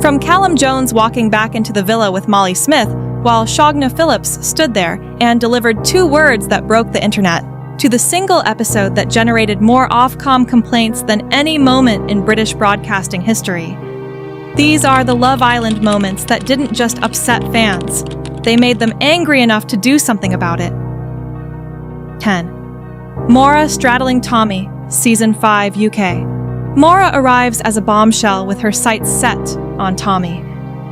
From Callum Jones walking back into the villa with Molly Smith, while Shogna Phillips stood there and delivered 2 words that broke the internet, to the single episode that generated more Ofcom complaints than any moment in British broadcasting history. These are the Love Island moments that didn't just upset fans. They made them angry enough to do something about it. 10. Maura straddling Tommy, Season 5 UK. Maura arrives as a bombshell with her sights set on Tommy,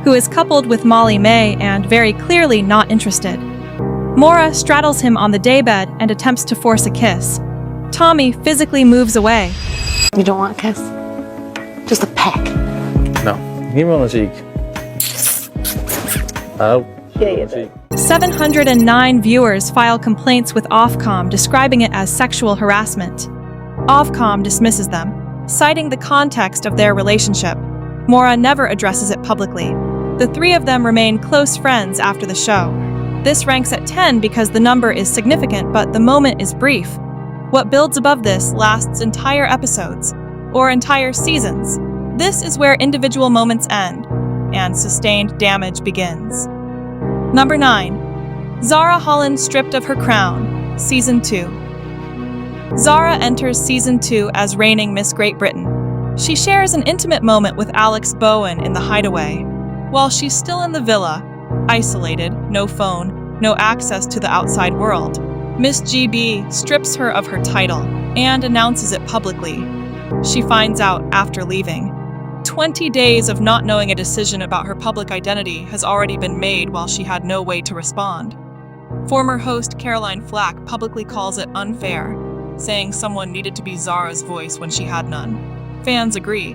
who is coupled with Molly May and very clearly not interested. Maura straddles him on the daybed and attempts to force a kiss. Tommy physically moves away. You don't want a kiss? Just a peck. No. Give me on the cheek. Oh. Yeah. 709 viewers file complaints with Ofcom describing it as sexual harassment. Ofcom dismisses them, citing the context of their relationship. Maura never addresses it publicly. The 3 of them remain close friends after the show. This ranks at 10 because the number is significant, but the moment is brief. What builds above this lasts entire episodes, or entire seasons. This is where individual moments end, and sustained damage begins. Number 9. Zara Holland stripped of her crown, Season 2. Zara enters Season 2 as reigning Miss Great Britain. She shares an intimate moment with Alex Bowen in the hideaway. While she's still in the villa, isolated, no phone, no access to the outside world, Miss GB strips her of her title and announces it publicly. She finds out after leaving. 20 days of not knowing a decision about her public identity has already been made while she had no way to respond. Former host Caroline Flack publicly calls it unfair, saying someone needed to be Zara's voice when she had none. Fans agree.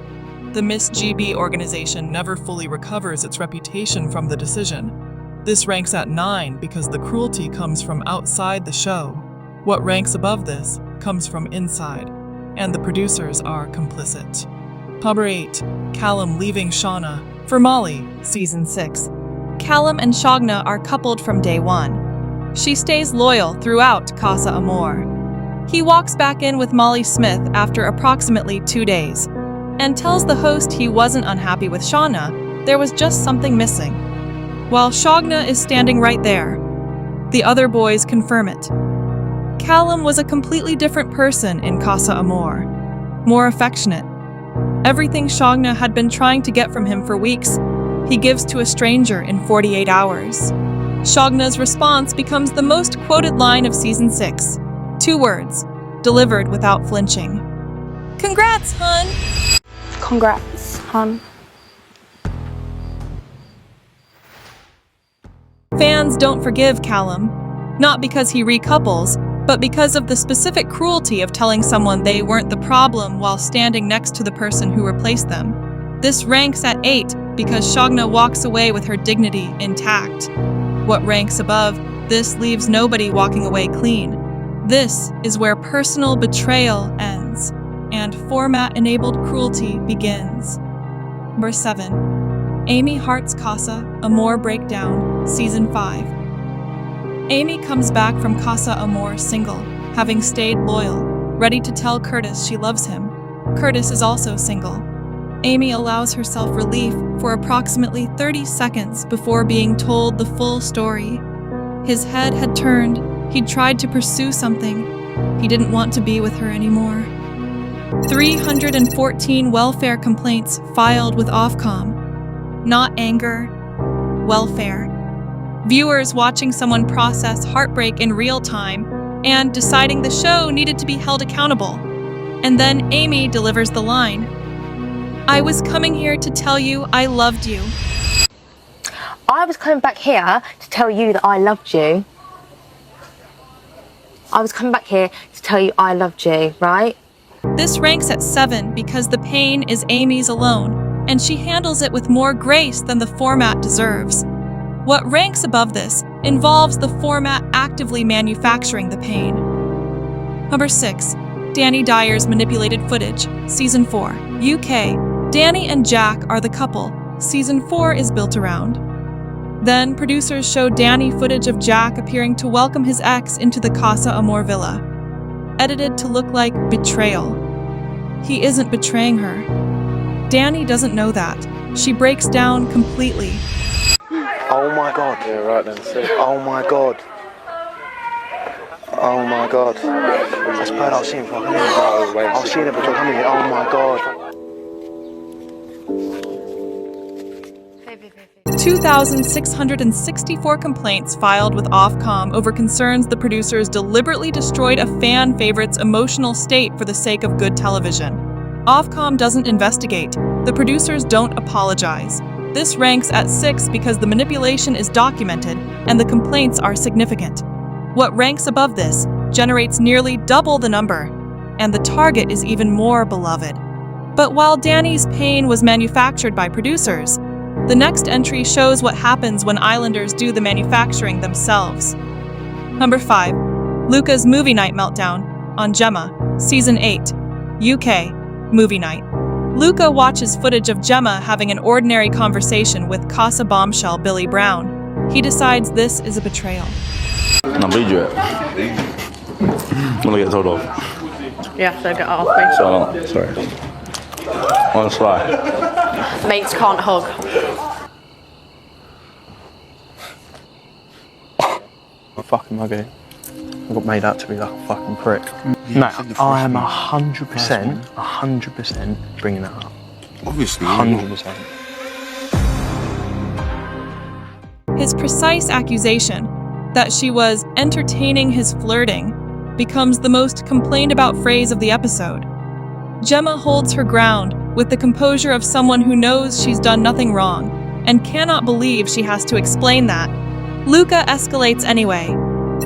The Miss GB organization never fully recovers its reputation from the decision. This ranks at 9 because the cruelty comes from outside the show. What ranks above this comes from inside, and the producers are complicit. Number 8. Callum leaving Shauna for Molly, Season 6. Callum and Shogna are coupled from day 1. She stays loyal throughout Casa Amor. He walks back in with Molly Smith after approximately 2 days, and tells the host he wasn't unhappy with Shauna, there was just something missing. While Shogna is standing right there, the other boys confirm it. Callum was a completely different person in Casa Amor, more affectionate. Everything Shogna had been trying to get from him for weeks, he gives to a stranger in 48 hours. Shogna's response becomes the most quoted line of Season 6. 2 words, delivered without flinching. Congrats, hun! Congrats, hun. Fans don't forgive Callum, not because he recouples, but because of the specific cruelty of telling someone they weren't the problem while standing next to the person who replaced them. This ranks at 8 because Shogna walks away with her dignity intact. What ranks above, this leaves nobody walking away clean. This is where personal betrayal ends, and format-enabled cruelty begins. Number 7. Amy Hart's Casa Amor Breakdown, Season 5. Amy comes back from Casa Amor single, having stayed loyal, ready to tell Curtis she loves him. Curtis is also single. Amy allows herself relief for approximately 30 seconds before being told the full story. His head had turned, he'd tried to pursue something. He didn't want to be with her anymore. 314 welfare complaints filed with Ofcom. Not anger, welfare. Viewers watching someone process heartbreak in real time and deciding the show needed to be held accountable. And then Amy delivers the line. I was coming here to tell you I loved you. I was coming back here to tell you that I loved you. I was coming back here to tell you I loved you, right? This ranks at 7 because the pain is Amy's alone, and she handles it with more grace than the format deserves. What ranks above this involves the format actively manufacturing the pain. Number 6. Danny Dyer's manipulated footage, Season 4, UK. Danny and Jack are the couple. Season 4 is built around. Then producers show Danny footage of Jack appearing to welcome his ex into the Casa Amor villa, edited to look like betrayal. He isn't betraying her. Danny doesn't know that. She breaks down completely. Oh my god. Yeah, right then. Sick. Oh my god. Oh my god. That's bad. I'll see him before I come in. I'll see him before I come in. Oh my god. 2,664 complaints filed with Ofcom over concerns the producers deliberately destroyed a fan favorite's emotional state for the sake of good television. Ofcom doesn't investigate. The producers don't apologize. This ranks at 6 because the manipulation is documented and the complaints are significant. What ranks above this generates nearly double the number, and the target is even more beloved. But while Danny's pain was manufactured by producers, the next entry shows what happens when Islanders do the manufacturing themselves. Number 5. Luca's movie night meltdown on Gemma, Season 8, UK, movie night. Luca watches footage of Gemma having an ordinary conversation with Casa bombshell Billy Brown. He decides this is a betrayal. No, beat you. I'm gonna get told off. Yeah, so get off me. So, sorry. On the slide. Mates can't hug. I'm a fucking muggy. I got made out to be like a fucking prick. No, I am 100% bringing that up. Obviously. 100%. His precise accusation that she was entertaining his flirting becomes the most complained about phrase of the episode. Gemma holds her ground with the composure of someone who knows she's done nothing wrong and cannot believe she has to explain that. Luca escalates anyway.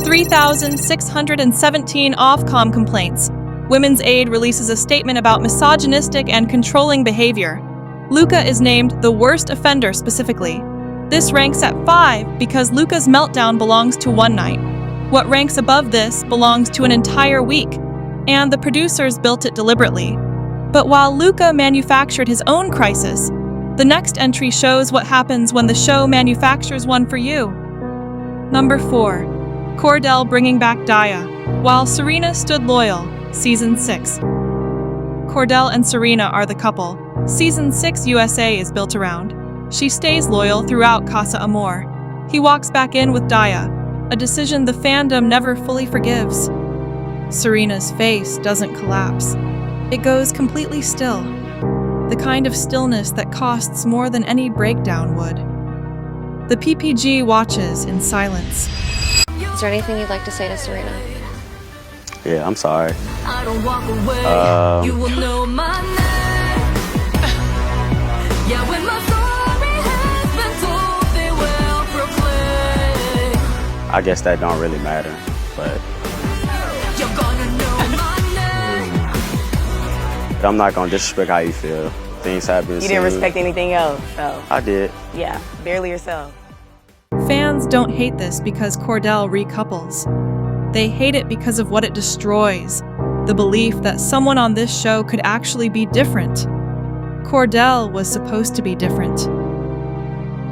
3,617 Ofcom complaints. Women's Aid releases a statement about misogynistic and controlling behavior. Luca is named the worst offender specifically. This ranks at 5 because Luca's meltdown belongs to one night. What ranks above this belongs to an entire week, and the producers built it deliberately. But while Luca manufactured his own crisis, the next entry shows what happens when the show manufactures one for you. Number 4. Cordell bringing back Daya, while Serena stood loyal, Season 6. Cordell and Serena are the couple. Season 6 USA is built around. She stays loyal throughout Casa Amor. He walks back in with Daya, a decision the fandom never fully forgives. Serena's face doesn't collapse. It goes completely still. The kind of stillness that costs more than any breakdown would. The PPG watches in silence. Is there anything you'd like to say to Serena? Yeah, I'm sorry. I don't walk away. You will know my name. Yeah, when my story has been told, they will proclaim. I guess that don't really matter, but You're gonna know my name. I'm not gonna disrespect how you feel. Things happen. You didn't respect anything else, so I did. yeah, barely yourself. Fans don't hate this because Cordell recouples. They hate it because of what it destroys, the belief that someone on this show could actually be different. Cordell was supposed to be different.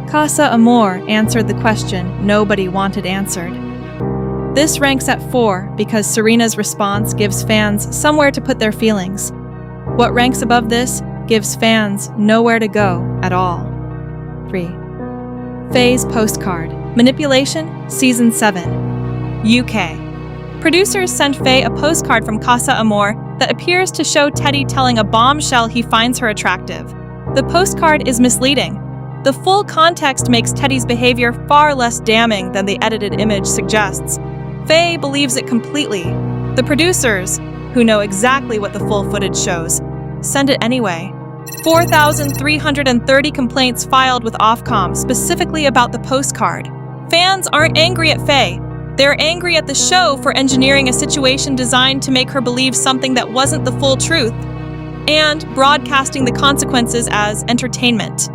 Casa Amor answered the question nobody wanted answered. This ranks at 4 because Serena's response gives fans somewhere to put their feelings. What ranks above this gives fans nowhere to go at all. 3. Faye's postcard. Manipulation, Season 7. UK. Producers sent Faye a postcard from Casa Amor that appears to show Teddy telling a bombshell he finds her attractive. The postcard is misleading. The full context makes Teddy's behavior far less damning than the edited image suggests. Faye believes it completely. The producers, who know exactly what the full footage shows, send it anyway. 4,330 complaints filed with Ofcom specifically about the postcard. Fans aren't angry at Faye. They're angry at the show for engineering a situation designed to make her believe something that wasn't the full truth, and broadcasting the consequences as entertainment.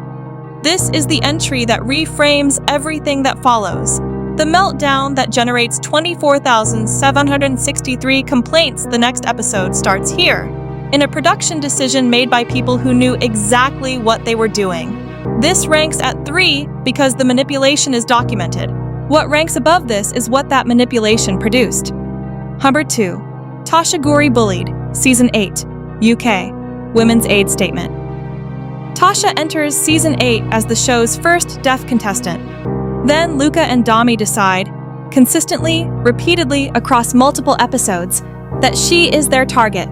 This is the entry that reframes everything that follows. The meltdown that generates 24,763 complaints the next episode starts here, in a production decision made by people who knew exactly what they were doing. This ranks at 3 because the manipulation is documented. What ranks above this is what that manipulation produced. Number 2. Tasha Guri bullied, Season 8, UK, Women's Aid statement. Tasha enters season 8 as the show's first deaf contestant. Then Luca and Dami decide, consistently, repeatedly across multiple episodes, that she is their target.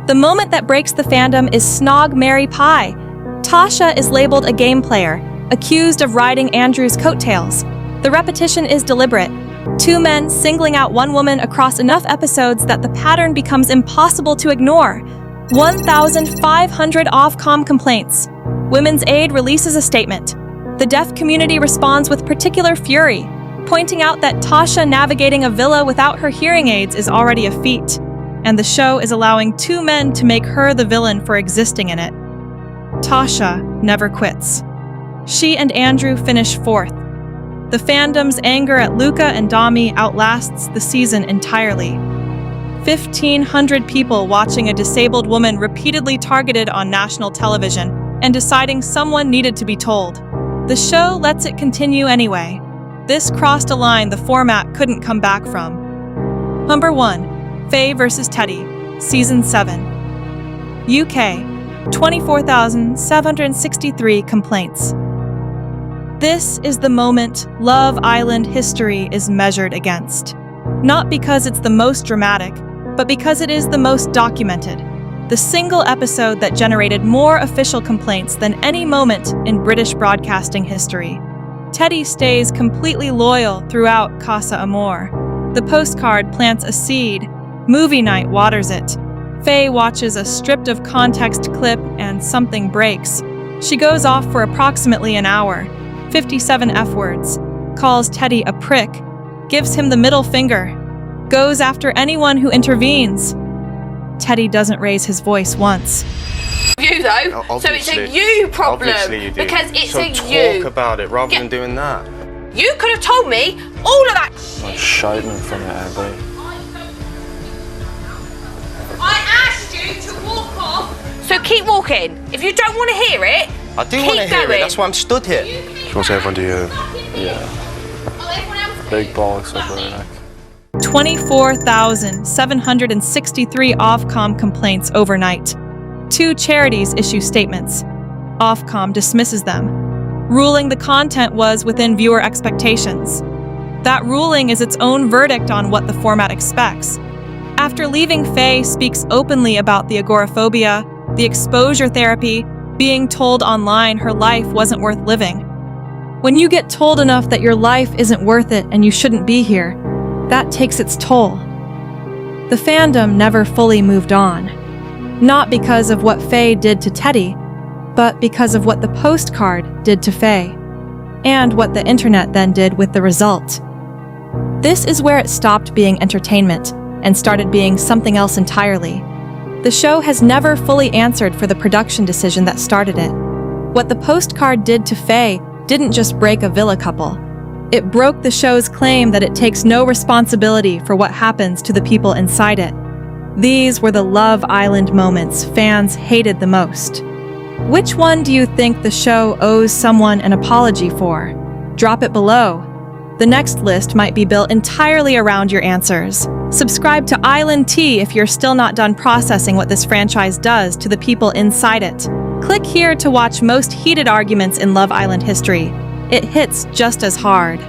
The moment that breaks the fandom is Snog, Marry, Pie. Tasha is labeled a game player, accused of riding Andrew's coattails. The repetition is deliberate. Two men singling out one woman across enough episodes that the pattern becomes impossible to ignore. 1,500 Ofcom complaints. Women's Aid releases a statement. The deaf community responds with particular fury, pointing out that Tasha navigating a villa without her hearing aids is already a feat, and the show is allowing two men to make her the villain for existing in it. Tasha never quits. She and Andrew finish 4th. The fandom's anger at Luca and Dami outlasts the season entirely. 1,500 people watching a disabled woman repeatedly targeted on national television and deciding someone needed to be told. The show lets it continue anyway. This crossed a line the format couldn't come back from. Number 1. Faye vs. Teddy, Season 7. UK, 24,763 complaints. This is the moment Love Island history is measured against. Not because it's the most dramatic, but because it is the most documented. The single episode that generated more official complaints than any moment in British broadcasting history. Teddy stays completely loyal throughout Casa Amor. The postcard plants a seed. Movie night waters it. Faye watches a stripped of context clip and something breaks. She goes off for approximately an hour. 57 F-words, calls Teddy a prick, gives him the middle finger, goes after anyone who intervenes. Teddy doesn't raise his voice once. You though, so it's a you problem, Obviously you do. because it's so a talk you. about it rather Yeah. than doing that. You could have told me all of that. Like shouting from it, buddy. I asked you to walk off. So keep walking. If you don't want to hear it, I do keep want to hear going. it, that's why I'm stood here. She wants everyone to hear. Yeah, Oh, everyone else. big bollocks over her neck. 24,763 Ofcom complaints overnight. 2 charities issue statements. Ofcom dismisses them, ruling the content was within viewer expectations. That ruling is its own verdict on what the format expects. After leaving, Faye speaks openly about the agoraphobia, the exposure therapy, being told online her life wasn't worth living. When you get told enough that your life isn't worth it and you shouldn't be here, that takes its toll. The fandom never fully moved on. Not because of what Faye did to Teddy, but because of what the postcard did to Faye, and what the internet then did with the result. This is where it stopped being entertainment and started being something else entirely. The show has never fully answered for the production decision that started it. What the postcard did to Faye didn't just break a villa couple. It broke the show's claim that it takes no responsibility for what happens to the people inside it. These were the Love Island moments fans hated the most. Which one do you think the show owes someone an apology for? Drop it below. The next list might be built entirely around your answers. Subscribe to Island Tea if you're still not done processing what this franchise does to the people inside it. Click here to watch most heated arguments in Love Island history. It hits just as hard.